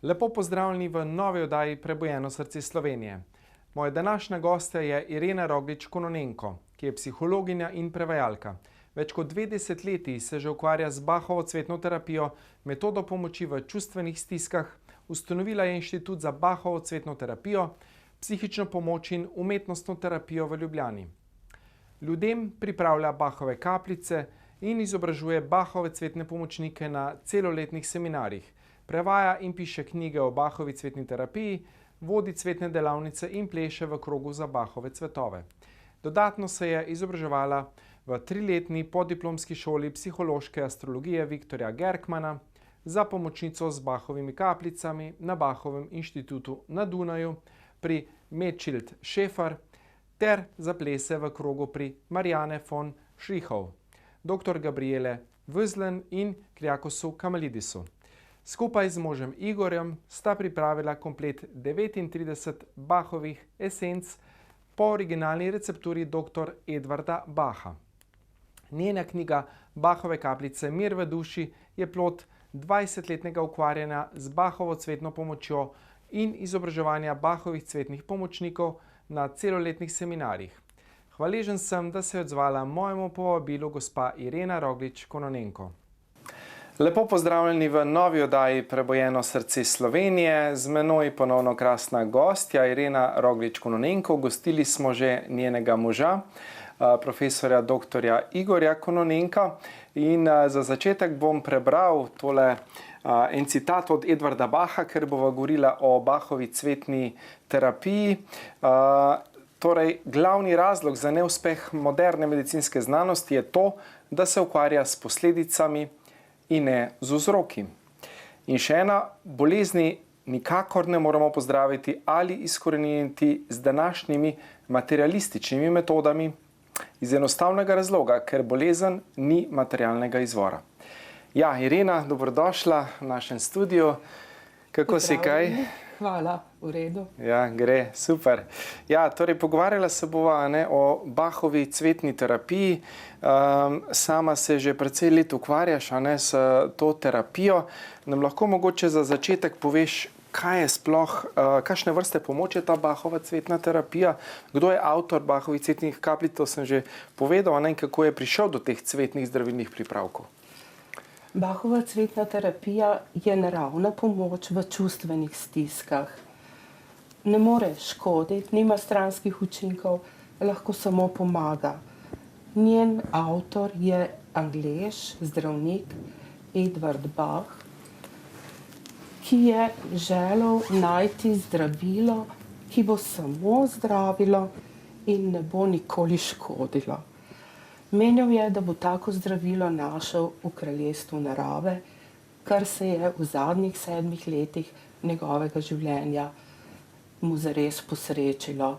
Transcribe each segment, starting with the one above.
Lepo pozdravljeni v novi oddaji Prebujeno srce Slovenije. Moja današnja gostja je Irena Roglič-Kononenko, ki je psihologinja in prevajalka. Več kot 2 desetletji se že ukvarja z Bachovo cvetno terapijo, metodo pomoči v čustvenih stiskah, ustanovila je Inštitut za Bachovo cvetno terapijo, psihično pomoč in umetnostno terapijo v Ljubljani. Ljudem pripravlja Bachove kapljice in izobražuje Bachove cvetne pomočnike na celoletnih seminarjih. Prevaja in piše knjige o Bachovi cvetni terapiji, vodi cvetne delavnice in pleše v krogu za Bachove cvetove. Dodatno se je izobraževala v 3-letni podiplomski šoli psihološke astrologije Viktorja Gerkmana, za pomočnico z Bachovimi kapljicami na Bachovem inštitutu na Dunaju pri Medschild Schäfer ter za plese v krogu pri Marianne von Schrichov, dr. Gabriele Vözlen in Kriakosu Kamalidisu. Skupaj z možem Igorjem sta pripravila komplet 39 Bachovih esenc po originalni recepturi dr. Edvarda Bacha. Njena knjiga Bachove kapljice Mir v duši je plod 20-letnega ukvarjanja z Bachovo cvetno pomočjo in izobraževanja Bachovih cvetnih pomočnikov na celoletnih seminarjih. Hvaležen sem, da se je odzvala mojemu povabilu gospa Irena Roglič-Kononenko. Lepo pozdravljeni v novi oddaji Prebujeno srce Slovenije. Z menoj ponovno krasna gostja Irena Roglič-Kononenko. Gostili smo že njenega moža, profesorja dr. Igorja Kononenka. In za začetek bom prebral tole en citat od Edvarda Bacha, ker bova govorila o Bachovi cvetni terapiji. Torej, glavni razlog za neuspeh moderne medicinske znanosti je to, da se ukvarja s posledicami in ne z vzroki. In še ena, bolezni nikakor ne moramo pozdraviti ali izkoreniniti z današnjimi materialističnimi metodami iz enostavnega razloga, ker bolezen ni materialnega izvora. Ja, Irena, dobrodošla v našem studiu. Kako si kaj? Hvala, v redu. Ja, gre, super. Ja, torej pogovarjala se bova o Bachovi cvetni terapiji. Sama se že precej let ukvarjaš s to terapijo. Nam lahko mogoče za začetek poveš, kaj je sploh, kakšne vrste pomoč je ta Bachova cvetna terapija? Kdo je avtor Bachovih cvetnih kapljic, to sem že povedal, in kako je prišel do teh cvetnih zdravilnih pripravkov? Bachova cvetna terapija je naravna pomoč v čustvenih stiskah. Ne more škoditi, nima stranskih učinkov, lahko samo pomaga. Njen avtor je Anglež, zdravnik Edvard Bach, ki je želel najti zdravilo, ki bo samo zdravilo in ne bo nikoli škodilo. Menil je, da bo tako zdravilo našel v kraljestvu narave, kar se je v zadnjih 7 letih njegovega življenja mu zares posrečilo.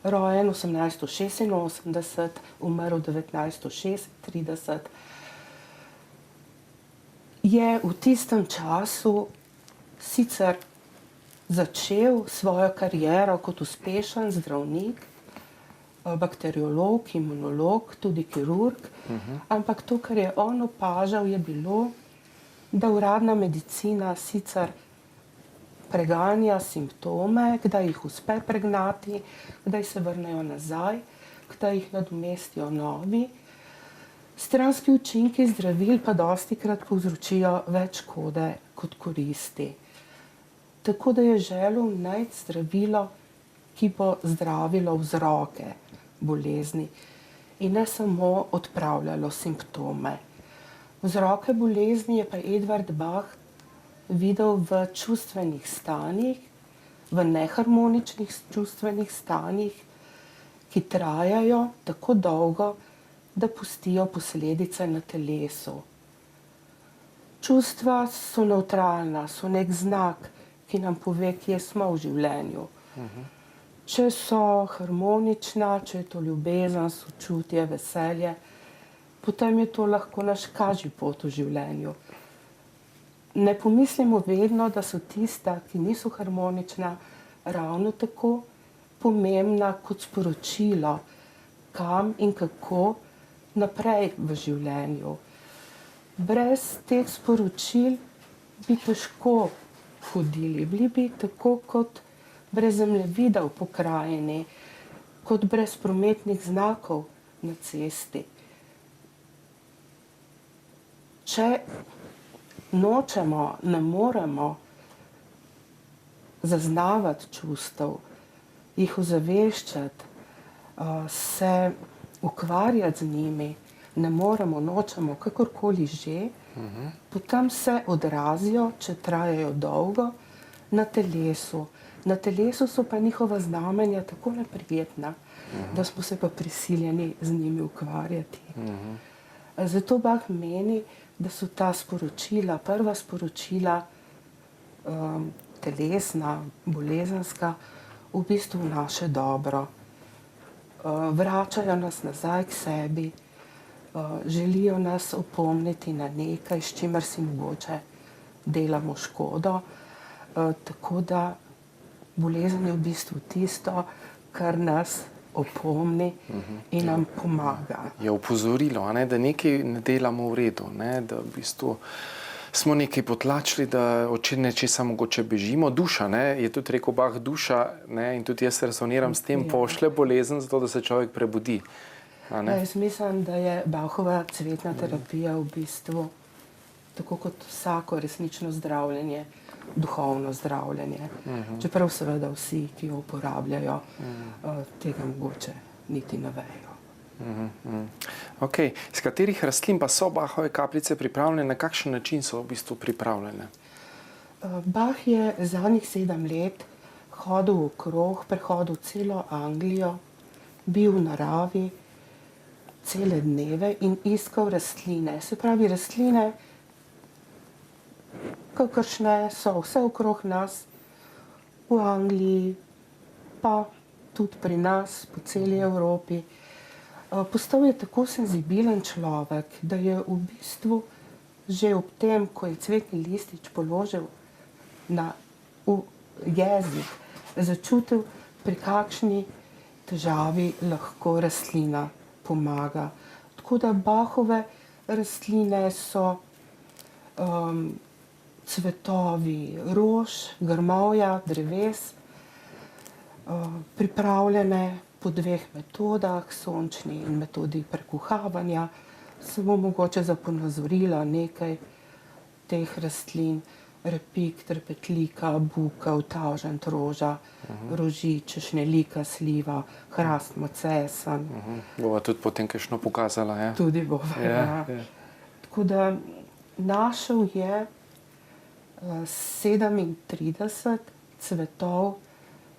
Rojen 1886, umrl 1936, je v tistem času sicer začel svojo kariero kot uspešen zdravnik, bakteriolog, imunolog, tudi kirurg, ampak to, kar je on opažal, je bilo, da uradna medicina sicer preganja simptome, kdaj jih uspe pregnati, kdaj se vrnejo nazaj, kdaj jih nadomestijo novi. Stranski učinki zdravil pa dostikrat povzročijo več škode kot koristi. Tako da je želel najti zdravilo, ki bo zdravilo vzroke bolezni in ne samo odpravljalo simptome. Vzroke bolezni je pa Edvard Bach videl v čustvenih stanjih, v neharmoničnih čustvenih stanjih, ki trajajo tako dolgo, da pustijo posledice na telesu. Čustva so nevtralna, so nek znak, ki nam pove, kje smo v življenju. Če so harmonična, če je to ljubezen, sočutje, veselje, potem je to lahko naš kažipot v življenju. Ne pomislimo vedno, da so tista, ki niso harmonična, ravno tako pomembna kot sporočilo, kam in kako naprej v življenju. Brez teh sporočil bi težko hodili. Bili bi tako kot brez zemljevida v pokrajini, kot brez prometnih znakov na cesti. Če nočemo, ne moremo zaznavati čustev, jih ozaveščati, se ukvarjati z njimi, ne moremo, nočemo, kakorkoli že, potem se odrazijo, če trajajo dolgo, na telesu. Na telesu so pa njihova znamenja tako neprijetna, da smo se pa prisiljeni z njimi ukvarjati. Zato Bach meni, da so ta sporočila, prva sporočila, telesna, bolezenska, v bistvu naše dobro. Vračajo nas nazaj k sebi, želijo nas opomniti na nekaj, s čimer si mogoče delamo škodo. Tako da bolezen je v bistvu tisto, kar nas opomni in nam pomaga. Je opozorilo, da nekaj ne delamo v redu, da v bistvu smo nekaj potlačili, da od nečesa mogoče bežimo. Duša, je tudi rekel Bach, duša, in tudi jaz resoniram s tem, pošlje bolezen, zato da se človek prebudi. Jaz mislim, da je Bachova cvetna terapija v bistvu, tako kot vsako resnično zdravljenje, duhovno zdravljenje. Čeprav seveda vsi, ki jo uporabljajo, tega mogoče niti ne vejo. Ok, z katerih rastlin pa so Bachove kapljice pripravljene, na kakšen način so v bistvu pripravljene? Bach je zadnjih 7 let hodil okrog, prehodil celo Anglijo, bil v naravi cele dneve in iskal rastline. Se pravi, rastline, kakršne so vse okrog nas, v Angliji, pa tudi pri nas, po celi Evropi. Postal je tako senzibilen človek, da je v bistvu že ob tem, ko je cvetni listič položil v jezik, začutil, pri kakšni težavi lahko rastlina pomaga. Tako da Bachove rastline so cvetovi rož, grmovja, dreves, pripravljene po 2 metodah, sončni in metodi prekuhavanja. Samo mogoče za ponazorilo nekaj teh rastlin: repik, trpetlika, bukev, tavžent, roža, rožič, češnjelika, sliva, hrast, macesen. Bova tudi potem kakšno pokazala, ja? Tudi bova, ja. Tako da našel je 37 cvetov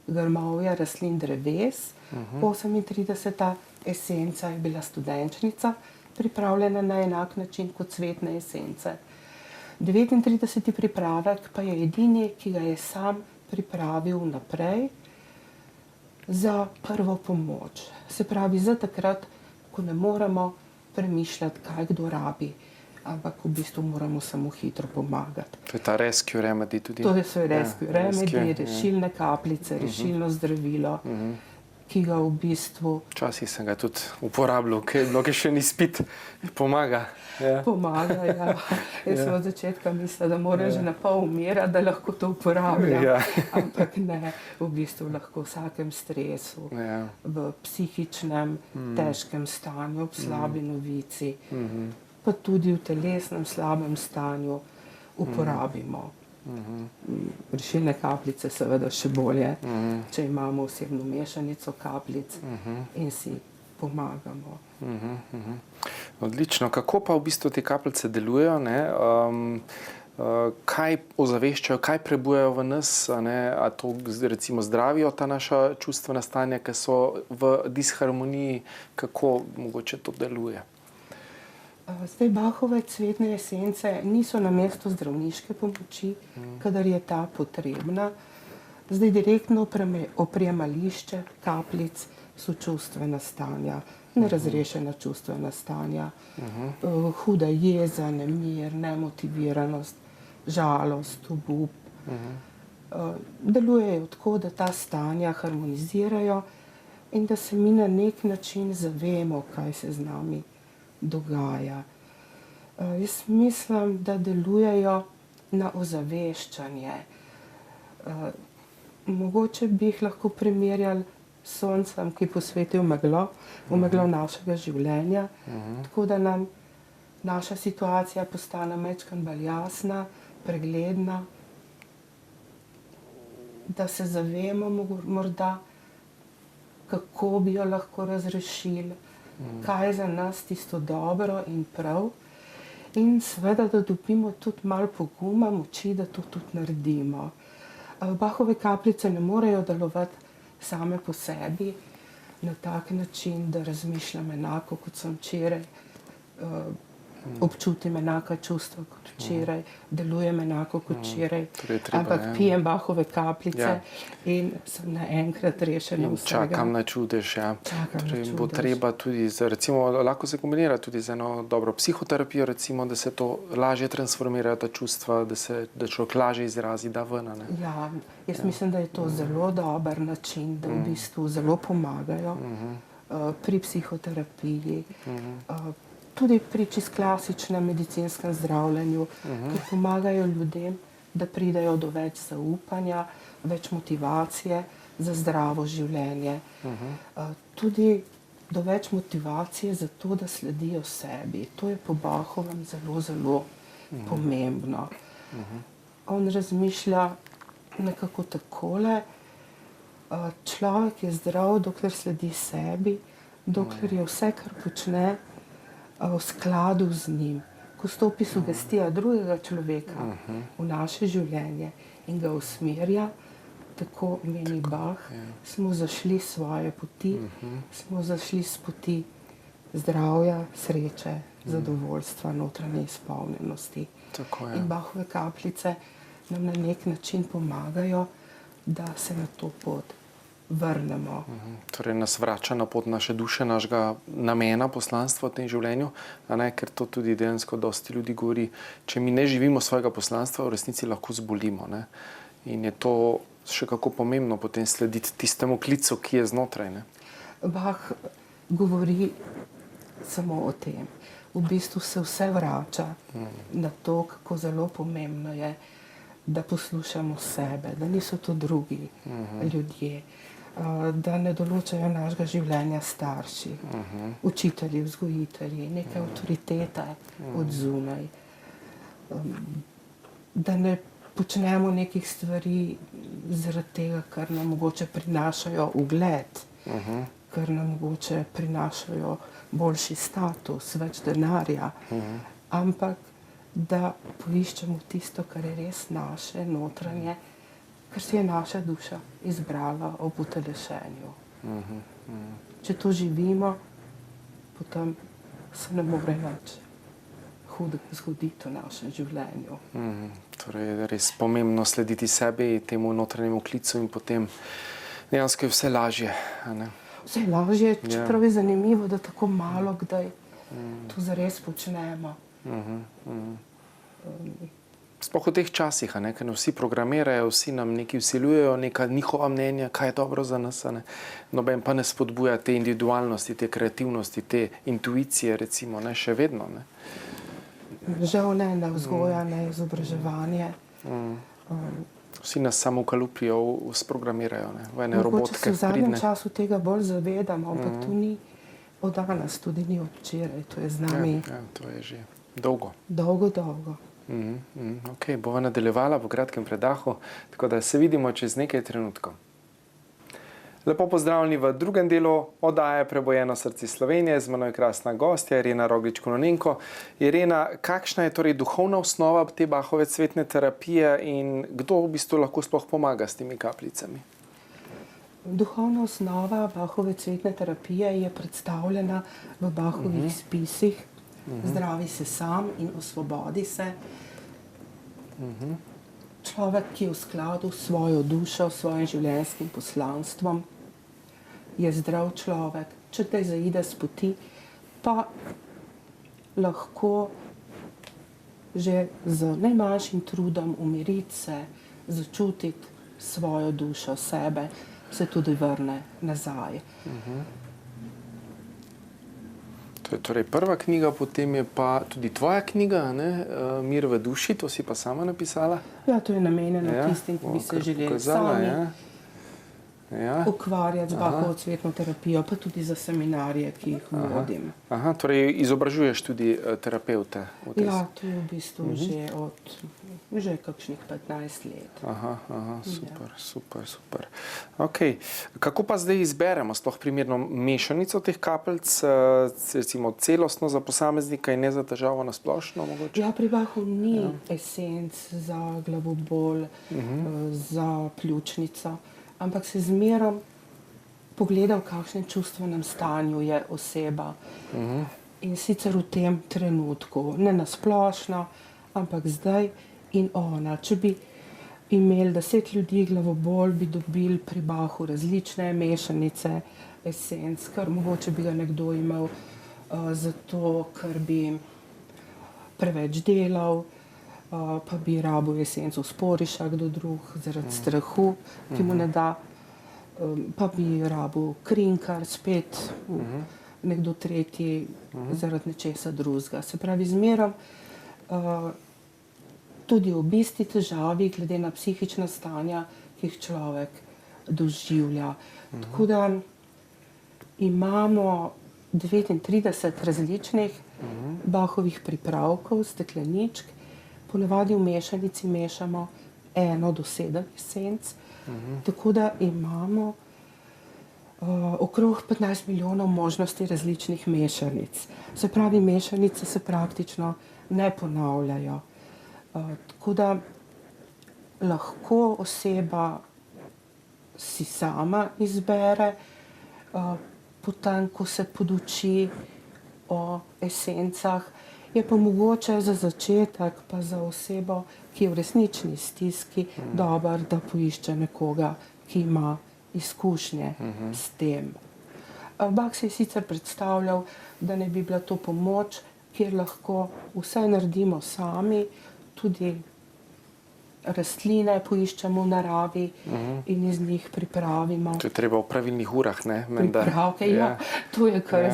grmovja, rastlin, dreves, 38. esenca je bila studenčnica, pripravljena na enak način kot cvetne esence. 39. pripravek pa je edini, ki ga je sam pripravil naprej za prvo pomoč. Se pravi, za takrat, ko ne moremo premišljati, kaj kdo rabi, ampak v bistvu moramo samo hitro pomagati. To je ta rescue remedy tudi? To je rescue remedy, rešilne kapljice, rešilno zdravilo, ki ga v bistvu... Včasih sem ga tudi uporabljal, ker je bilo še ni spit, pomaga. Pomaga, ja. Jaz sem od začetka mislila, da mora že na pol umirati, da lahko to uporabljam. Ampak ne, v bistvu lahko v vsakem stresu, v psihičnem, težkem stanju, v slabi novici, pa tudi v telesnem slabem stanju uporabimo. Rešilne kapljice seveda še bolje, če imamo osebno mešanico kapljic in si pomagamo. Odlično. Kako pa v bistvu te kapljice delujejo? Kaj ozaveščajo, kaj prebujajo v nas? A to recimo zdravijo ta naša čustvena stanja, ki so v disharmoniji? Kako mogoče to deluje? Zdaj, Bachove cvetne esence niso namesto zdravniške pomoči, kadar je ta potrebna. Zdaj, direktno opremališče kapljic so čustvena stanja, nerazrešena čustvena stanja, huda jeza, nemir, nemotiviranost, žalost, obup. Delujejo tako, da ta stanja harmonizirajo in da se mi na nek način zavemo, kaj se z nami dogaja. Jaz mislim, da delujejo na ozaveščanje, Mogoče bi jih lahko primerjali s soncem, ki posveti v meglo našega življenja, tako da nam naša situacija postane majčkeno bolj jasna, pregledna, da se zavemo morda, kako bi jo lahko razrešili, kaj je za nas tisto dobro in prav. In seveda, da dobimo tudi malo poguma, moči, da to tudi naredimo. Bachove kapljice ne morejo delovati same po sebi na tak način, da razmišljam enako, kot sem včeraj, občutim enaka čustva kot včeraj, delujem enako kot včeraj, ampak pijem Bachove kapljice in sem naenkrat rešena vsega. Čakam na čudež, ja. Torej bo treba tudi, recimo, lahko se kombinira tudi z eno dobro psihoterapijo, recimo, da se to lažje transformirajo ta čustva, da človek lažje izrazi, da ven, ne? Ja, jaz mislim, da je to zelo dober način, da v bistvu zelo pomagajo pri psihoterapiji, tudi pri čist klasičnem medicinskem zdravljenju, ki pomagajo ljudem, da pridejo do več zaupanja, več motivacije za zdravo življenje. Tudi do več motivacije za to, da sledijo sebi. To je po Bachovem zelo, zelo pomembno. On razmišlja nekako takole: človek je zdrav, dokler sledi sebi, dokler je vse, kar počne, v skladu z njim. Ko stopi sugestija drugega človeka v naše življenje in ga usmerja, tako meni Bach, smo zašli svoje poti, smo zašli s poti zdravja, sreče, zadovoljstva, notranje izpolnjenosti. In Bachove kapljice nam na nek način pomagajo, da se na to pot vrnemo. Torej nas vrača na pot naše duše, našega namena, poslanstva v tem življenju, ker to tudi dejansko dosti ljudi govori, če mi ne živimo svojega poslanstva, v resnici lahko zbolimo. Ne? In je to še kako pomembno potem slediti tistemu klicu, ki je znotraj. Ne? Bach govori samo o tem. V bistvu se vse vrača na to, kako zelo pomembno je, da poslušamo sebe, da niso to drugi ljudje, da ne določajo našega življenja starši, učitelji, vzgojitelji, neke avtoritete od zunaj. Da ne počnemo nekih stvari zaradi tega, ker nam mogoče prinašajo ugled, ker nam mogoče prinašajo boljši status, več denarja, ampak da poiščemo tisto, kar je res naše, notranje, kar si je naša duša izbrala ob utelešenju. Če to živimo, potem se ne more nič hudega zgoditi v našem življenju. Torej je res pomembno slediti sebi, temu notranjemu klicu in potem dejansko je vse lažje. Vse lažje, čeprav je zanimivo, da tako malo kdaj to zares počnemo. Sploh v teh časih, ker vsi programirajo, vsi nam nekaj vsiljujejo, neka njihova mnenja, kaj je dobro za nas. Noben pa ne spodbuja te individualnosti, te kreativnosti, te intuicije, recimo, še vedno. Žal ne vzgoja, ne izobraževanje. Vsi nas samo ukalupijo, sprogramirajo, v ene robotke. Mogoče se v zadnjem času tega bolj zavedamo, ampak to ni od danes, tudi ni od včeraj, to je z nami. Ja, to je že dolgo. Dolgo. Ok, bova nadaljevala po kratkem predahu, tako da se vidimo čez nekaj trenutkov. Lepo pozdravljeni v drugem delu oddaje Prebojeno srce Slovenije. Z mano je krasna gostja Irena Roglič Kononenko. Irena, kakšna je torej duhovna osnova te Bachove cvetne terapije in kdo v bistvu lahko sploh pomaga s temi kapljicami? Duhovna osnova Bachove cvetne terapije je predstavljena v Bachovih spisih Zdravi se sam in osvobodi se. Človek, ki je v skladu s svojo dušo, s svojim življenjskim poslanstvom, je zdrav človek. Če te zaide s poti, pa lahko že z najmanjšim trudom umiriti se, začutiti svojo dušo, sebe, se tudi vrne nazaj. To je torej prva knjiga, potem je pa tudi tvoja knjiga, ne? Mir v duši, to si pa sama napisala. Ja, to je namenjeno tistim, ki bi se želeli sami ukvarjati z Bachovo cvetno terapijo, pa tudi za seminarije, ki jih vodim. Aha, torej izobražuješ tudi terapevte? Ja, to je v bistvu že kakšnih 15 let. Aha, super. Okay. Kako pa zdaj izberemo sploh primerno mešanico teh kapljic, recimo celostno za posameznika in ne za težavo na splošno mogoče? Ja, pri Bachovu ni esenc za glavobol, za pljučnico, ampak se zmerom pogleda, v kakšnem čustvenem stanju je oseba. In sicer v tem trenutku, ne na splošno, ampak zdaj in ona. Če bi imeli 10 ljudi glavobol, bi dobili pri Bachu različne mešanice esenc, ker mogoče bi ga nekdo imel zato, ker bi preveč delal, pa bi rabil esenco sporiša kdo drug zaradi strahu, ki mu ne da, pa bi rabil krinkar spet nekdo tretji zaradi nečesa drugega. Se pravi, zmerom tudi ob isti težavi, glede na psihična stanja, ki jih človek doživlja. Tako da imamo 39 različnih Bachovih pripravkov, stekleničk. Ponavadi v mešanici mešamo 1 do 7 esenc, tako da imamo okrog 15 milijonov možnosti različnih mešanic. Se pravi, mešanice se praktično ne ponavljajo. Tako da lahko oseba si sama izbere, potem ko se poduči o esencah. Je pa mogoče za začetek, pa za osebo, ki je v resnični stiski, dobro, da poišče nekoga, ki ima izkušnje s tem. Bach si je sicer predstavljal, da ne bi bila to pomoč, kjer lahko vse naredimo sami, tudi rastline poiščemo v naravi in iz njih pripravimo. To je treba v pravilnih urah, ne? Pripravke, ja. To je kar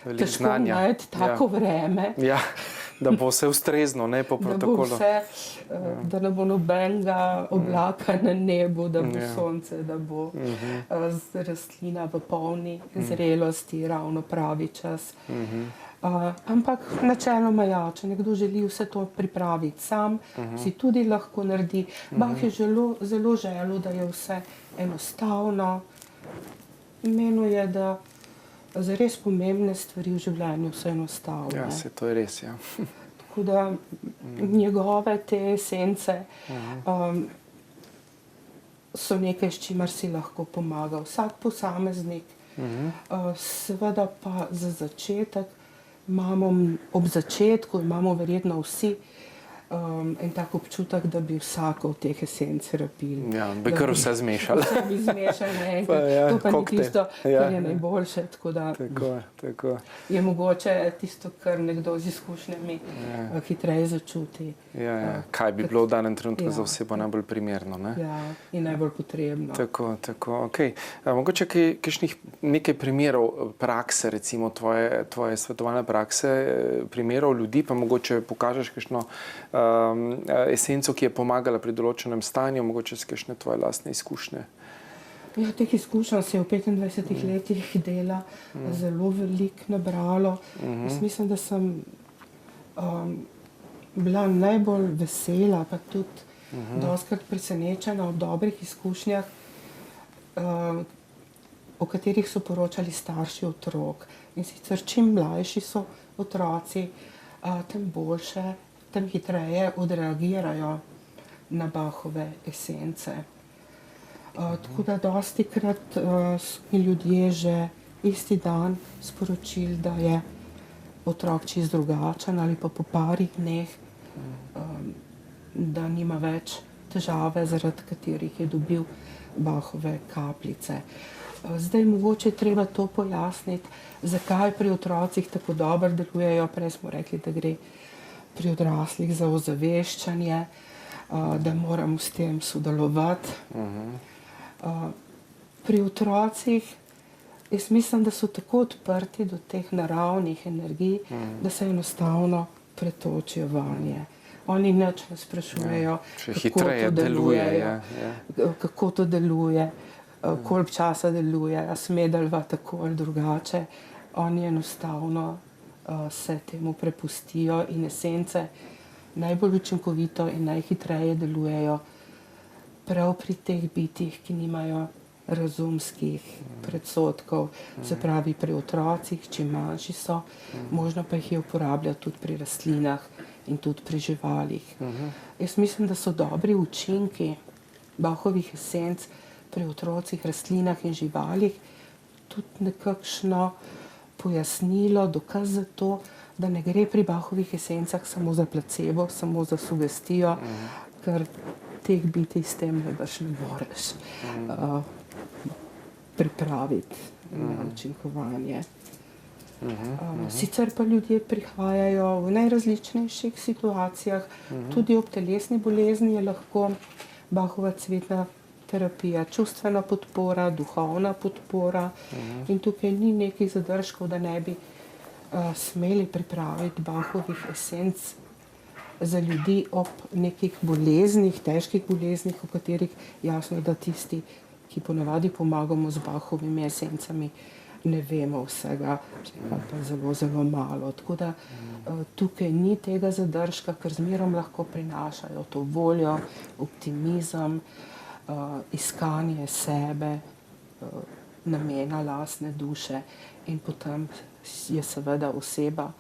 težko najti tako vreme. Ja, da bo vse ustrezno, ne, po protokolu. Da ne bo nobenega oblaka na nebu, da bo sonce, da bo rastlina v polni zrelosti, ravno pravi čas. Ampak načeloma ja, če nekdo želi vse to pripraviti sam, si tudi lahko naredi. Bach je zelo želel, da je vse enostavno. Menil je, da za res pomembne stvari v življenju so enostavne. Ja, se to je res, ja. Tako da njegove te esence so nekaj, s čimer si lahko pomaga vsak posameznik. Seveda pa za začetek ob začetku imamo verjetno vsi en tak občutek, da bi vsako od teh esenc rabili. Ja, bi kar vse zmešali. Vse bi zmešali naenkrat. To pa ni tisto, kar je najboljše. Tako je mogoče tisto, kar nekdo z izkušnjami hitreje začuti. Kaj bi bilo v danem trenutku za osebo najbolj primerno, ne? Ja, in najbolj potrebno. Tako, okej. Mogoče nekaj primerov prakse, recimo tvoje svetovalne prakse, primerov ljudi, pa mogoče pokažeš kakšno esenco, ki je pomagala pri določenem stanju, mogoče s kakšne tvoje lastne izkušnje. Ja, teh izkušenj se je v 25 letih dela zelo veliko nabralo. Jaz mislim, da sem bila najbolj vesela, pa tudi dostikrat presenečena ob dobrih izkušnjah, o katerih so poročali starši otrok. In sicer čim mlajši so otroci, tem boljše, tem hitreje odreagirajo na Bachove esence. Tako da dostikrat so mi ljudje že isti dan sporočili, da je otrok čisto drugačen ali pa po parih dneh, da nima več težave, zaradi katerih je dobil Bachove kapljice. Zdaj mogoče je treba to pojasniti, zakaj pri otrocih tako dobro delujejo. Prej smo rekli, da gre pri odraslih za ozaveščanje, da moramo s tem sodelovati. Pri otrocih Jaz mislim, da so tako odprti do teh naravnih energij, da se enostavno pretočijo vanje. Oni nič ne sprašujejo, kako to deluje, koliko časa deluje, a sme delovati tako ali drugače. Oni enostavno se temu prepustijo in esence najbolj učinkovito in najhitreje delujejo prav pri teh bitjih, ki nimajo razumskih predsodkov, se pravi pri otrocih, čim manjši so, možno pa jih je uporabljati tudi pri rastlinah in tudi pri živalih. Jaz mislim, da so dobri učinki Bachovih esenc pri otrocih, rastlinah in živalih tudi nekakšno pojasnilo, dokaz za to, da ne gre pri Bachovih esencah samo za placebo, samo za sugestijo, ker teh bitij s tem najbrž ne moreš pripraviti na učinkovanje. Sicer pa ljudje prihajajo v najrazličnejših situacijah, tudi ob telesni bolezni je lahko Bachova cvetna terapija, čustvena podpora, duhovna podpora in tukaj ni nekih zadržkov, da ne bi smeli pripraviti Bachovih esenc za ljudi ob nekih boleznih, težkih boleznih, o katerih jasno, da tisti, ki ponavadi pomagamo z Bachovimi esencami, ne vemo vsega, pa zelo, zelo malo. Tako da tukaj ni tega zadržka, ker zmerom lahko prinašajo to voljo, optimizem, iskanje sebe, namena lastne duše in potem je seveda oseba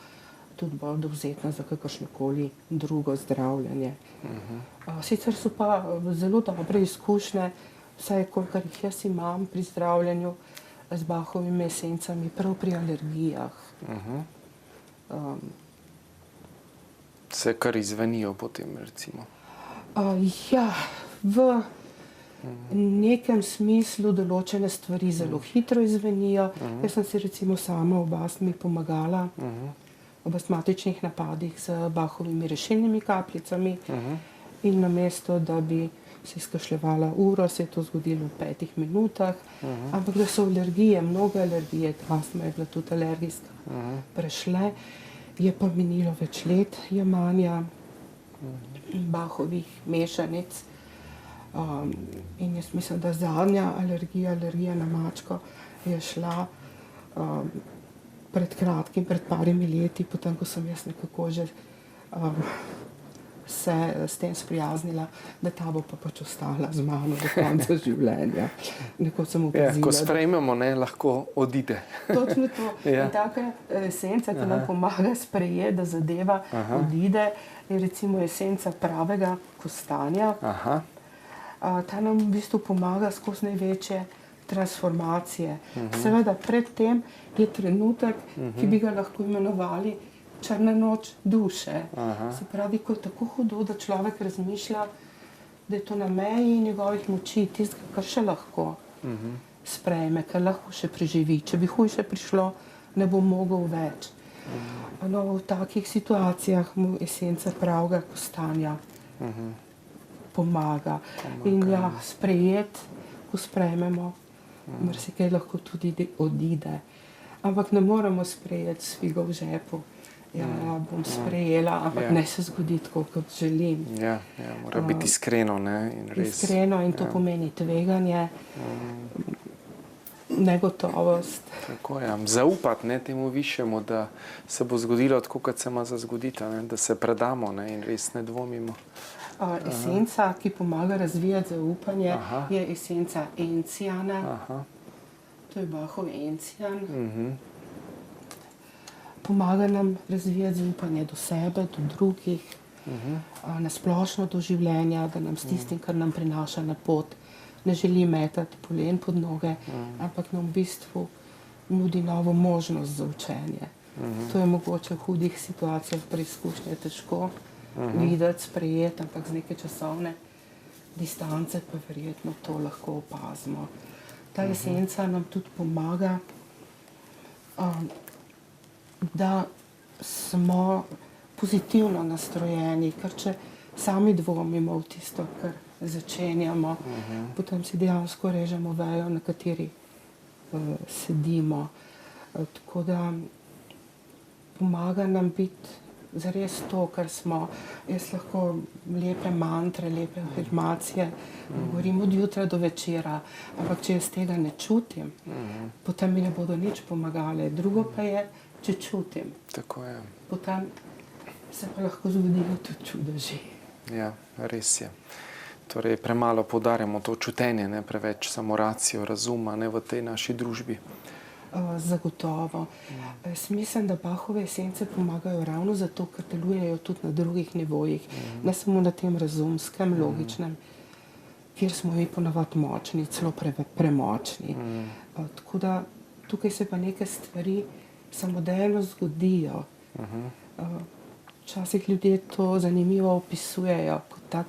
tudi bolj dovzetna za kakršnokoli drugo zdravljenje. Sicer so pa zelo dobre izkušnje, vsaj kolikor jih jaz imam pri zdravljenju z Bachovimi esencami, prav pri alergijah. Se kar izvenijo potem, recimo? Ja, v nekem smislu določene stvari zelo hitro izvenijo. Jaz sem si recimo sama ob astmi pomagala ob astmatičnih napadih z Bachovimi rešilnimi kapljicami in namesto, da bi se izkašljevala uro, se je to zgodilo v 5 minutah, ampak da so alergije, mnoge alergije, astma je bila tudi alergijska, prešle, je pa minilo več let jemanja Bachovih mešanic. In jaz mislim, da zadnja alergija na mačko je šla pred kratkim, pred parimi leti, potem, ko sem jaz nekako že se s tem sprijaznila, da ta bo pa pač ostala z mano do konca življenja. Nekoč sem opazila. Ko sprejmemo, lahko odide. Točno to. In take esence, ki nam pomaga sprejeti, da zadeva odide, je recimo esenca pravega kostanja. Ta nam v bistvu pomaga skozi največje transformacije. Seveda, predtem je trenutek, ki bi ga lahko imenovali črna noč duše. Se pravi, ko je tako hudo, da človek razmišlja, da je to na meji njegovih moči, tistega, kar še lahko sprejme, kar lahko še preživi. Če bi hujše prišlo, ne bo mogel več. No, v takih situacijah mu esenca pravega kostanja pomaga. In ja, sprejeti, ko sprejmemo, marsikaj lahko tudi odide. Ampak ne moremo sprejeti s figo v žepu. Ja, bom sprejela, ampak ne se zgodi tako, kot želim. Ja, mora biti iskreno, in res. Iskreno in to pomeni tveganje, negotovost. Tako, zaupati temu višjemu, da se bo zgodilo tako, kot se ima za zgoditi, da se predamo in res ne dvomimo. Esenca, ki pomaga razvijati zaupanje, je esenca encijana. To je Bachov encijan. Pomaga nam razvijati zaupanje do sebe, do drugih, na splošno do življenja, da nam s tistim, kar nam prinaša na pot, ne želi metati polen pod noge, ampak nam v bistvu nudi novo možnost za učenje. To je mogoče v hudih situacijah preizkušnje težko videti, sprejeti, ampak z neke časovne distance pa verjetno to lahko opazimo. Ta esenca nam tudi pomaga, da smo pozitivno nastrojeni, ker če sami dvomimo v tisto, kar začenjamo, potem si dejansko režemo vejo, na kateri sedimo. Tako da pomaga nam biti zares to, kar smo. Jaz lahko lepe mantre, lepe afirmacije govorim od jutra do večera, ampak če jaz tega ne čutim, potem mi ne bodo nič pomagale. Drugo pa je, če čutim. Tako je. Potem se pa lahko zgodijo tudi čudeži. Ja, res je. Torej, premalo poudarjamo to čutenje, ne preveč samo racijo, razuma, ne v tej naši družbi. Zagotovo. Jaz mislim, da Bachove esence pomagajo ravno zato, ker delujejo tudi na drugih nivojih, ne samo na tem razumskem, logičnem, kjer smo mi ponavadi močni, celo premočni. Tako da tukaj se pa neke stvari samodejno zgodijo. Včasih ljudje to zanimivo opisujejo kot tak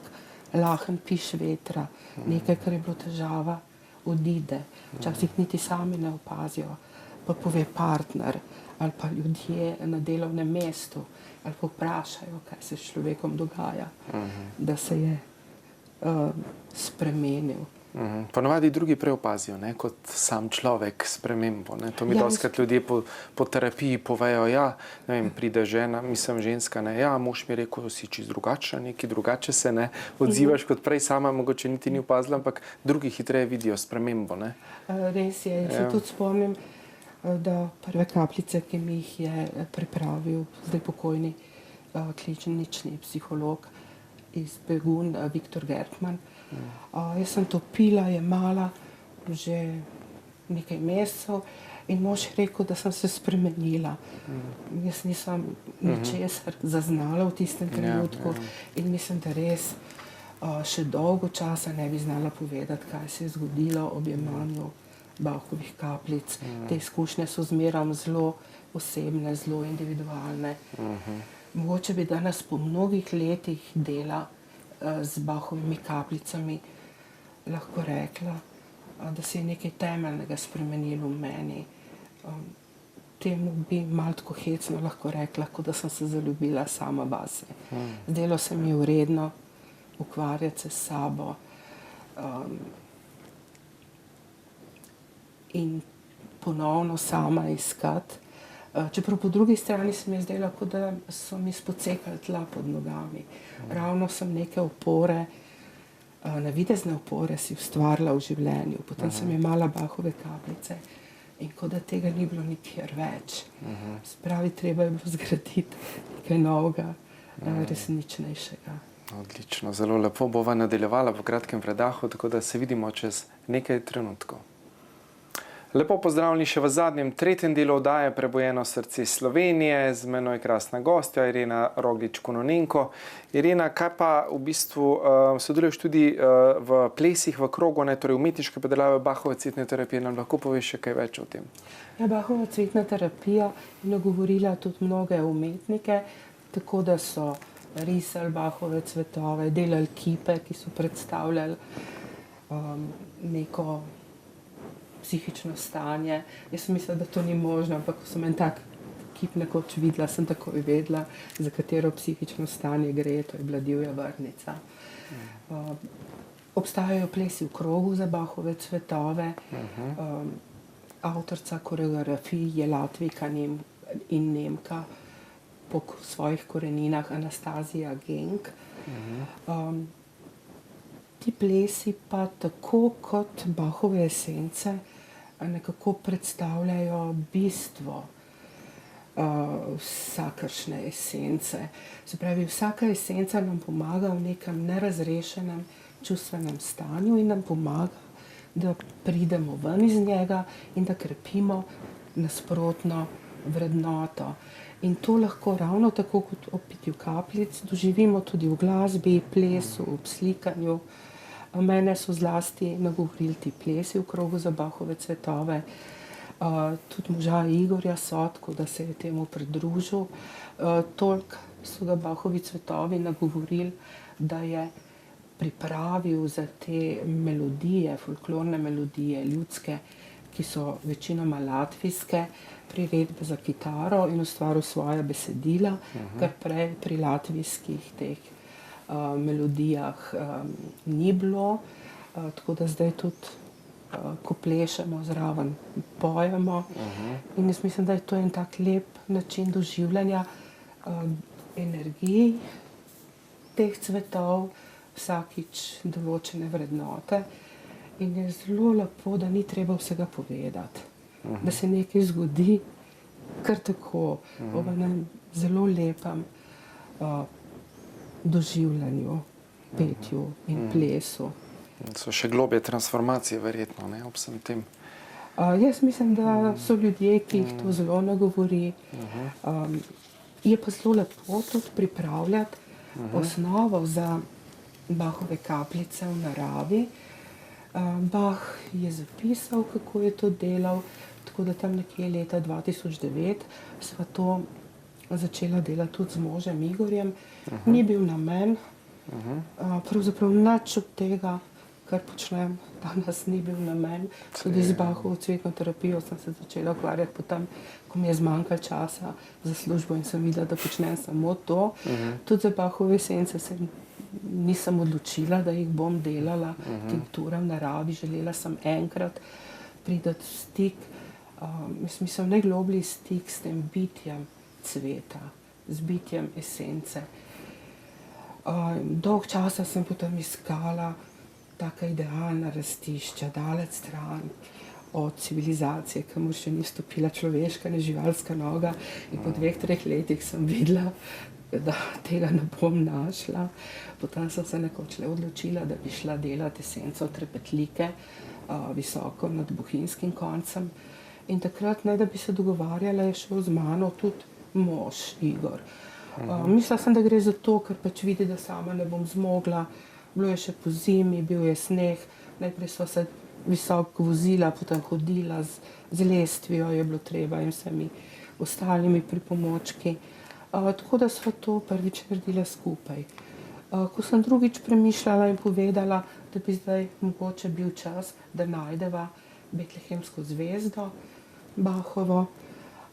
lahen piš vetra, nekaj, kar je bilo težava, odide. Včasih niti sami ne opazijo, pa pove partner ali pa ljudje na delovnem mestu ali pa vprašajo, kaj se s človekom dogaja, da se je spremenil. Ponavadi drugi prej opazijo, ne, kot sam človek spremembo. Ne. To mi dostikrat ljudje po terapiji povejo, ja, ne vem, pride žena, mislim ženska, ne, ja, mož mi je rekel, si čisto drugačna, nekaj drugače se ne odzivaš kot prej, sama mogoče niti ni opazila, ampak drugi hitreje vidijo spremembo. Ne. Res je, se tudi spomnim, da prve kapljice, ki mi jih je pripravil zdaj pokojni klinični psiholog iz Begun, Viktor Gertman. Jaz sem to pila, jemala že nekaj mesecev in mož je rekel, da sem se spremenila. Jaz nisem ničesar zaznala v tistem trenutku in mislim, da res še dolgo časa ne bi znala povedati, kaj se je zgodilo ob jemanju Bachovih kapljic. Te izkušnje so zmerom zelo osebne, zelo individualne. Mogoče bi danes po mnogih letih dela z Bachovimi kapljicami lahko rekla, da se je nekaj temeljnega spremenilo v meni. Temu bi malo tako hecno lahko rekla, kot da sem se zaljubila sama vase. Zdelo se mi je vredno ukvarjati se s sabo in ponovno sama iskati. Čeprav po drugi strani se mi je zdelo, kot da so mi spodsekali tla pod nogami. Ravno sem neke opore, navidezne opore si ustvarila v življenju. Potem sem imela Bachove kapljice in kot da tega ni bilo nikjer več. Spravi, treba je bilo zgraditi nekaj novega, resničnejšega. Odlično, zelo lepo bova nadaljevala po kratkem predahu, tako da se vidimo čez nekaj trenutkov. Lepo pozdravljeni še v zadnjem, tretjem delu oddaje Prebujeno srce Slovenije. Z menoj krasna gostja Irena Roglič-Kononenko. Irena, kaj pa v bistvu sodeluješ tudi v plesih v krogu, ne, torej umetniške predelave Bachove cvetne terapije, nam lahko poveš še kaj več o tem? Ja, Bachova cvetna terapija je nagovorila tudi mnoge umetnike, tako da so risali Bachove cvetove, delali kipe, ki so predstavljali neko psihično stanje. Jaz sem mislila, da to ni možno, ampak ko sem en tak kip nekoč videla, sem takoj vedela, za katero psihično stanje gre, to je bila divja vrtnica. Obstajajo plesi v krogu za Bachove cvetove. Avtorica koreografij je Latvijka in Nemka po svojih koreninah Anastazija Genk. Ti plesi pa tako kot Bachove esence nekako predstavljajo bistvo vsakršne esence. Se pravi, vsaka esenca nam pomaga v nekem nerazrešenem čustvenem stanju in nam pomaga, da pridemo ven iz njega in da krepimo nasprotno vrednoto. In to lahko ravno tako kot ob pitju kapljic doživimo tudi v glasbi, plesu, ob slikanju. Mene so zlasti nagovorili ti plesi v krogu za Bachove cvetove. Tudi moža Igorja Sotko, da se je temu pridružil. Toliko so ga Bachovi cvetovi nagovorili, da je pripravil za te melodije, folklorne melodije, ljudske, ki so večinoma latvijske, priredbe za kitaro in ustvaril svoja besedila, kar prej pri latvijskih teh melodijah ni bilo, tako da zdaj tudi ko plešemo, zraven pojemo. In jaz mislim, da je to en tak lep način doživljanja energij teh cvetov, vsakič določene vrednote. In je zelo lepo, da ni treba vsega povedati. Da se nekaj zgodi kar tako, v enem zelo lepem doživljanju, petju in plesu. So še globje transformacije verjetno, ne, ob vsem tem. Jaz mislim, da so ljudje, ki jih to zelo nagovori. Je pa zelo lepo tudi pripravljati osnovo za Bachove kapljice v naravi. Bach je zapisal, kako je to delal, tako da tam nekje leta 2009 sva to začela delati tudi z možem Igorjem. Ni bil namen, pravzaprav nič od tega, kar počnem danes, ni bil namen. Tudi z Bachovo cvetno terapijo sem se začela ukvarjati potem, ko mi je zmanjkalo časa za službo in sem videla, da počnem samo to. Tudi za Bachove esence se nisem odločila, da jih bom delala tinkture v naravi. Želela sem enkrat priti v stik, mislim, najgloblji stik s tem bitjem cveta, z bitjem esence. Dolg časa sem potem iskala taka idealna rastišča, daleč stran od civilizacije, kamor še ni stopila človeška, ne živalska noga. In po 2-3 letih sem videla, da tega ne bom našla. Potem sem se nekoč odločila, da bi šla delati esenco trepetlike visoko nad bohinjskim koncem. In takrat, ne da bi se dogovarjala, je šel z mano tudi mož Igor. Mislila sem, da gre za to, ker pač vidi, da sama ne bom zmogla. Bilo je še po zimi, bil je sneg, najprej sva se visoko vozila, potem hodila z lestvijo, je bilo treba in vsemi ostalimi pripomočki. Tako da sva to prvič naredila skupaj. Ko sem drugič premišljala in povedala, da bi zdaj mogoče bil čas, da najdeva Betlehemsko zvezdo Bachovo,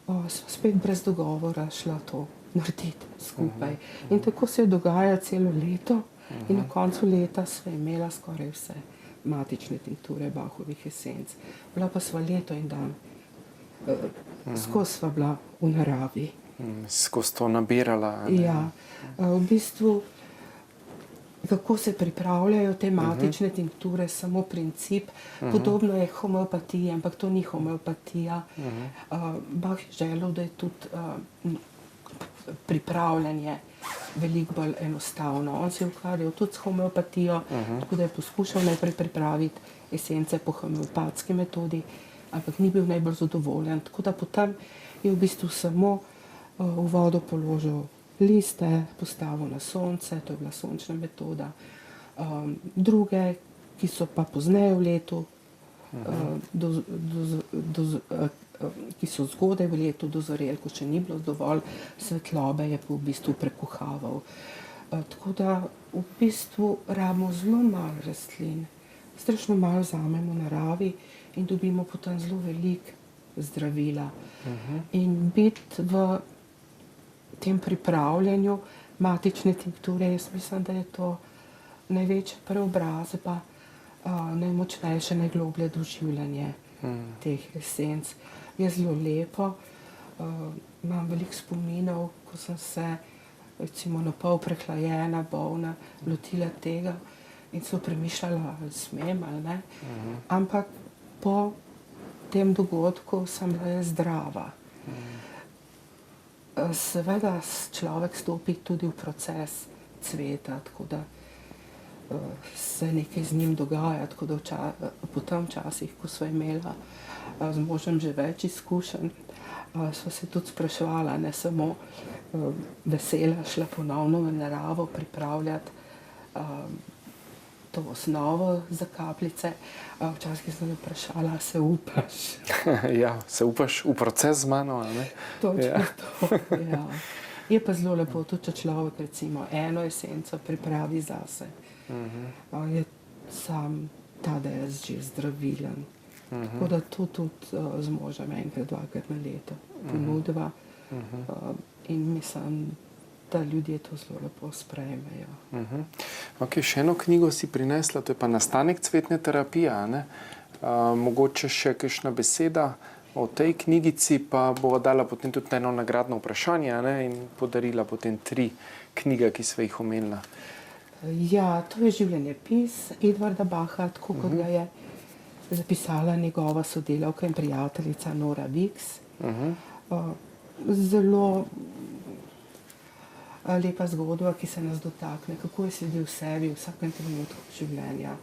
sva spet brez dogovora šla to narediti skupaj. In tako se je dogajalo celo leto in na koncu leta sva imela skoraj vse matične tinkture Bachovih esenc. Bila pa sva leto in dan, skozi sva bila v naravi. Skozi to nabirala. Ja, v bistvu, kako se pripravljajo te matične tinkture, samo princip. Podobno je homeopatija, ampak to ni homeopatija. Bach je želel, da je tudi pripravljanje veliko bolj enostavno. On se je ukvarjal tudi s homeopatijo, tako da je poskušal najprej pripraviti esence po homeopatski metodi, ampak ni bil najbolj zadovoljen. Tako da potem je v bistvu samo v vodo položil liste, postavil na sonce, to je bila sončna metoda. Druge, ki so pa pozneje v letu, ki so zgodaj v letu dozoreli, ko še ni bilo dovolj svetlobe, je pa v bistvu prekuhaval. Tako da v bistvu rabimo zelo malo rastlin, strašno malo vzamemo v naravi in dobimo potem zelo veliko zdravila. In biti v tem pripravljanju matične tinkture, jaz mislim, da je to največja preobrazba, najmočnejše, najgloblje doživljanje teh esenc. Je zelo lepo. Imam veliko spominov, ko sem se recimo na pol prehlajena, bolna, lotila tega in so premišljala, ali smem ali ne. Ampak po tem dogodku sem bila zdrava. Seveda človek stopi tudi v proces cveta, tako da se nekaj z njim dogaja, tako da potem včasih, ko sva imela z možem že več izkušenj, sva se tudi spraševala, ne samo vesela šla ponovno v naravo pripravljati to osnovo za kapljice. Včasih sem vprašala, se upaš? Ja, se upaš v proces z mano, ali ne? Točno to, ja. Je pa zelo lepo, tudi če človek recimo eno esenco pripravi zase. Je sam ta des že zdravilen. Tako da to tudi z možem enkrat, dvakrat na leto ponudiva. In mislim, da ljudje to zelo lepo sprejmejo. Ok, še eno knjigo si prinesla, to je pa Nastanek cvetne terapije, ne? Mogoče še kakšna beseda o tej knjigici, pa bova dala potem tudi eno nagradno vprašanje, ne, in podarila potem 3 knjige, ki sva jih omenila. Ja, to je življenjepis Edvarda Bacha, tako kot ga je zapisala njegova sodelavka in prijateljica Nora Viks. Zelo lepa zgodba, ki se nas dotakne, kako je sledil sebi v vsakem trenutku življenja.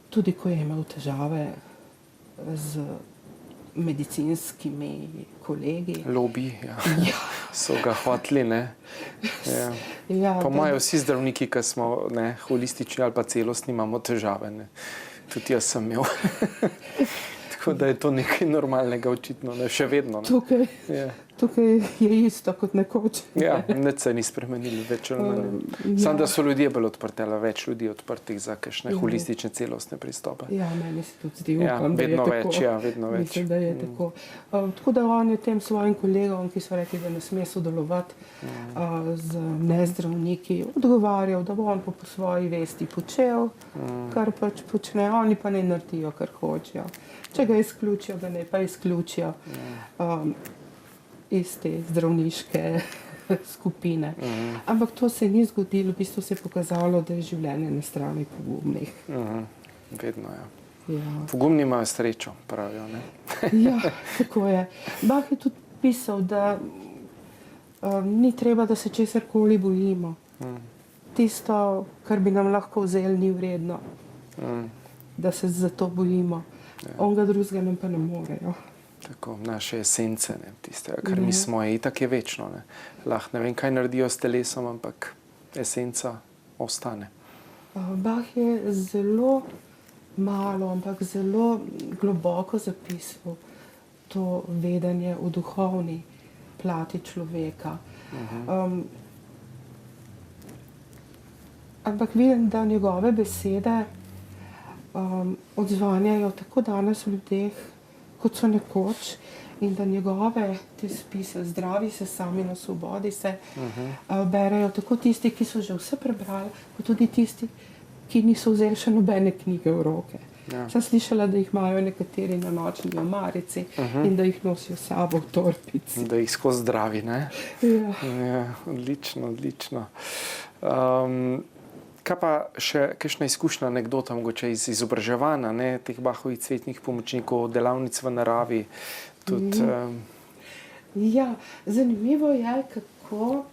Tudi ko je imel težave z medicinskimi kolegi. Lobi, ja. Ja. So ga hoteli, ne. Ja. Ja, Pa imajo vsi zdravniki, ki smo holistični ali pa celostni, imamo težave. Ne. Tudi jaz sem imel. Tako da je to nekaj normalnega, očitno, ne, še vedno. Ne. Tukaj je isto kot nekoč. Ja, nič se ni spremenilo več. Samo da so ljudje bolj odprti, več ljudi odprtih za kakšne holistične celostne pristope. Ja, meni se tudi zdi, upam, vedno da je več, tako. ja, vedno več. Mislim, da je tako. Tako da on je tem svojim kolegom, ki so rekli, da ne sme sodelovati z nezdravniki, odgovarjal, da bo on po svoji vesti počel, kar pač počne, oni pa ne naredijo, kar hočejo. Če ga izključijo, ga ne pa izključijo iz te zdravniške skupine. Ampak to se ni zgodilo, v bistvu se je pokazalo, da je življenje na strani pogumnih. Vedno, ja. Ja. Pogumni imajo srečo, pravijo, ne? Ja, tako je. Bach je tudi pisal, da ni treba, da se česarkoli bojimo. Tisto, kar bi nam lahko vzeli, ni vredno, da se za to bojimo. On ga drugega nam pa ne morejo. Tako, naše esence, ne, tistega, kar mi smo, je itak je večno. Ne. Lahko ne vem, kaj naredijo s telesom, ampak esenca ostane. Bach je zelo malo, ampak zelo globoko zapisal to vedenje v duhovni plati človeka. Ampak vidim, da njegove besede odzvanjajo tako danes v ljudeh, kot so nekoč, in da njegove te spise, Zdravi se sami, na svobodi se, berejo tako tisti, ki so že vse prebrali, kot tudi tisti, ki niso vzeli še nobene knjige v roke. Ja. Sem slišala, da jih imajo nekateri na nočni omarici in da jih nosijo s sabo v torbici. Da jih skozi zdravi, ne? Ja. Ja, odlično, odlično. Kaj pa še kakšna izkušnja, anekdota mogoče iz izobraževanja, ne, teh Bachovih cvetnih pomočnikov, delavnic v naravi? Tudi, Ja, zanimivo je, kako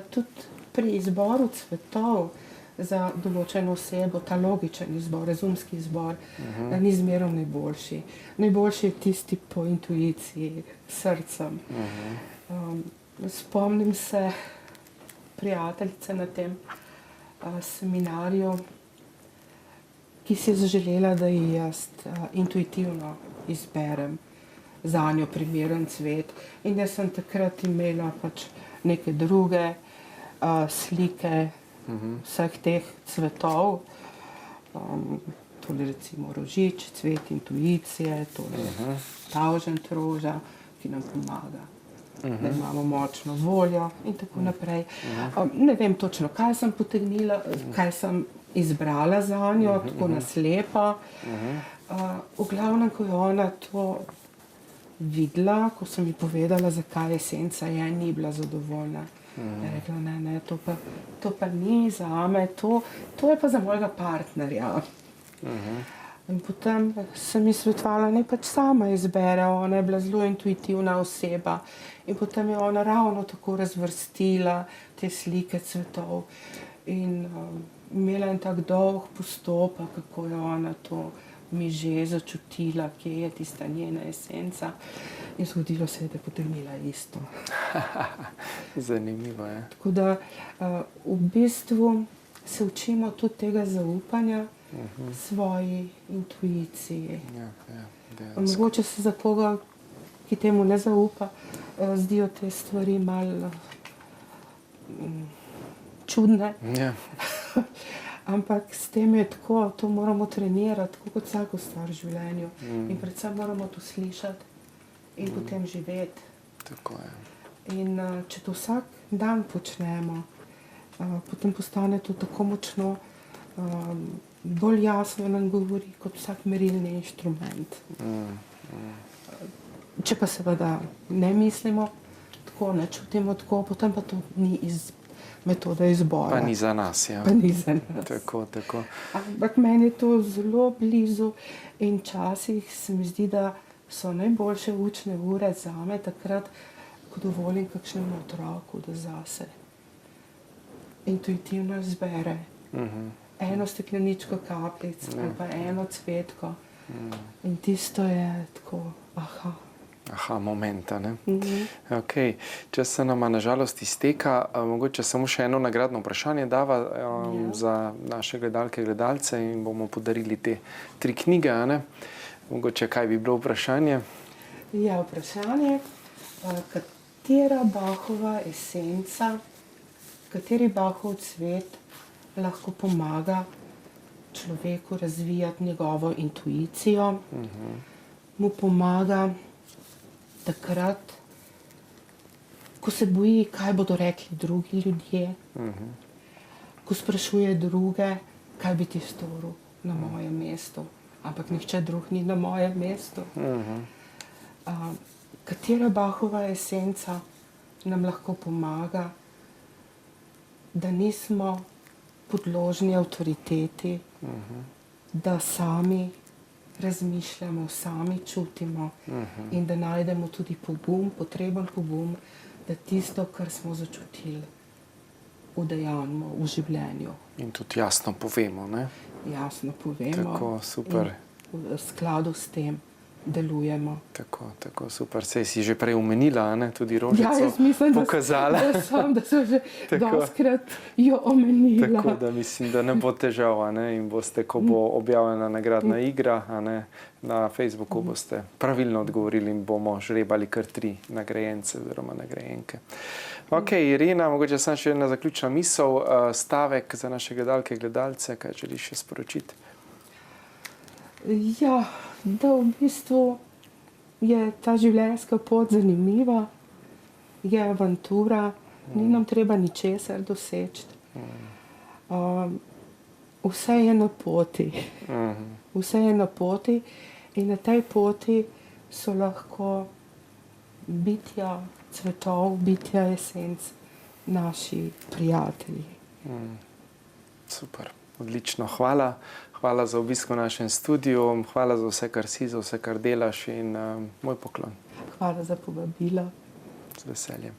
tudi pri izboru cvetov za določeno osebo, ta logičen izbor, razumski izbor, ni zmeraj najboljši. Najboljši je tisti po intuiciji, srcem. Spomnim se prijateljice na tem seminarju, ki si je zaželela, da ji jaz intuitivno izberem zanjo primeren cvet. In jaz sem takrat imela pač neke druge slike vseh teh cvetov. Tole recimo rožič, cvet intuicije, tole tavžent roža, ki nam pomaga. Da imamo močno voljo in tako naprej. Ne vem točno, kaj sem potegnila, kaj sem izbrala zanjo, tako naslepa. V glavnem, ko je ona to videla, ko sem ji povedala, zakaj esenca je, ni bila zadovoljna. Je rekla, ne, to pa ni zame, to je pa za mojega partnerja. In potem sem ji svetovala, naj pač sama izbere, ona je bila zelo intuitivna oseba. In potem je ona ravno tako razvrstila te slike cvetov in imela en tak dolg postopek, kako je ona to mi že začutila, kje je tista njena esenca. In zgodilo se je, da je potegnila isto. Zanimivo je. Tako da v bistvu se učimo tudi tega zaupanja svoji intuiciji. Mogoče se za koga, ki temu ne zaupa, zdijo te stvari malo čudne. Ja. Ampak s tem je tako, to moramo trenirati, tako kot vsako stvar v življenju. In predvsem moramo to slišati in potem živeti. Tako je. In če to vsak dan počnemo, potem postane to tako močno, bolj jasno nam govori kot vsak merilni inštrument. Če pa seveda ne mislimo tako, ne čutimo tako, potem pa to ni metoda izbora. Pa ni za nas, ja. Pa ni za nas. Tako. Ampak meni je to zelo blizu in včasih se mi zdi, da so najboljše učne ure zame takrat, ko dovolim kakšnemu otroku, da zase intuitivno izbere eno stekleničko kapljic ali pa eno cvetko. In tisto je tako, Aha, momenta, ne? Okay. Čas se nama nažalost izteka. Mogoče samo še eno nagradno vprašanje dava za naše gledalke, gledalce in bomo podarili te 3 knjige, ne? Mogoče kaj bi bilo vprašanje? Ja, vprašanje, katera Bachova esenca, kateri Bachov cvet lahko pomaga človeku razvijati njegovo intuicijo, mu pomaga takrat, ko se boji, kaj bodo rekli drugi ljudje, ko sprašuje druge, kaj bi ti storil na mojem mestu, ampak nihče drug ni na mojem mestu. Katera Bachova esenca nam lahko pomaga, da nismo podložni avtoriteti, da sami razmišljamo, sami čutimo in da najdemo tudi pogum, potreben pogum, da tisto, kar smo začutili, udejanjimo v življenju. In tudi jasno povemo, ne? Jasno povemo. Tako, super. In v skladu s tem delujemo. Tako, super. Sej si že prej omenila, ne? Tudi rožico pokazala. Ja, jaz mislim, da sem že dostikrat jo omenila. Tako da mislim, da ne bo težav, ne? In boste, ko bo objavljena nagradna igra, ne? Na Facebooku boste pravilno odgovorili in bomo žrebali kar 3 nagrajence oziroma nagrajenke. Ok, Irena, mogoče sem še ena zaključna misel, stavek za naše gledalke, gledalce, kaj želiš še sporočiti? Ja, da v bistvu je ta življenjska pot zanimiva, je avantura, ni nam treba ničesar doseči. Vse je na poti. Vse je na poti in na tej poti so lahko bitja cvetov, bitja esenc, naši prijatelji. Super, odlično, hvala. Hvala za obisk v našem studiu, hvala za vse, kar si, za vse, kar delaš in moj poklon. Hvala za povabilo. Z veseljem.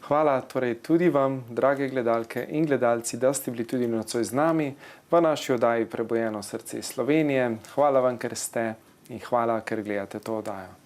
Hvala torej tudi vam, drage gledalke in gledalci, da ste bili tudi nocoj z nami v naši oddaji Prebujeno srce Slovenije. Hvala vam, ker ste in hvala, ker gledate to oddajo.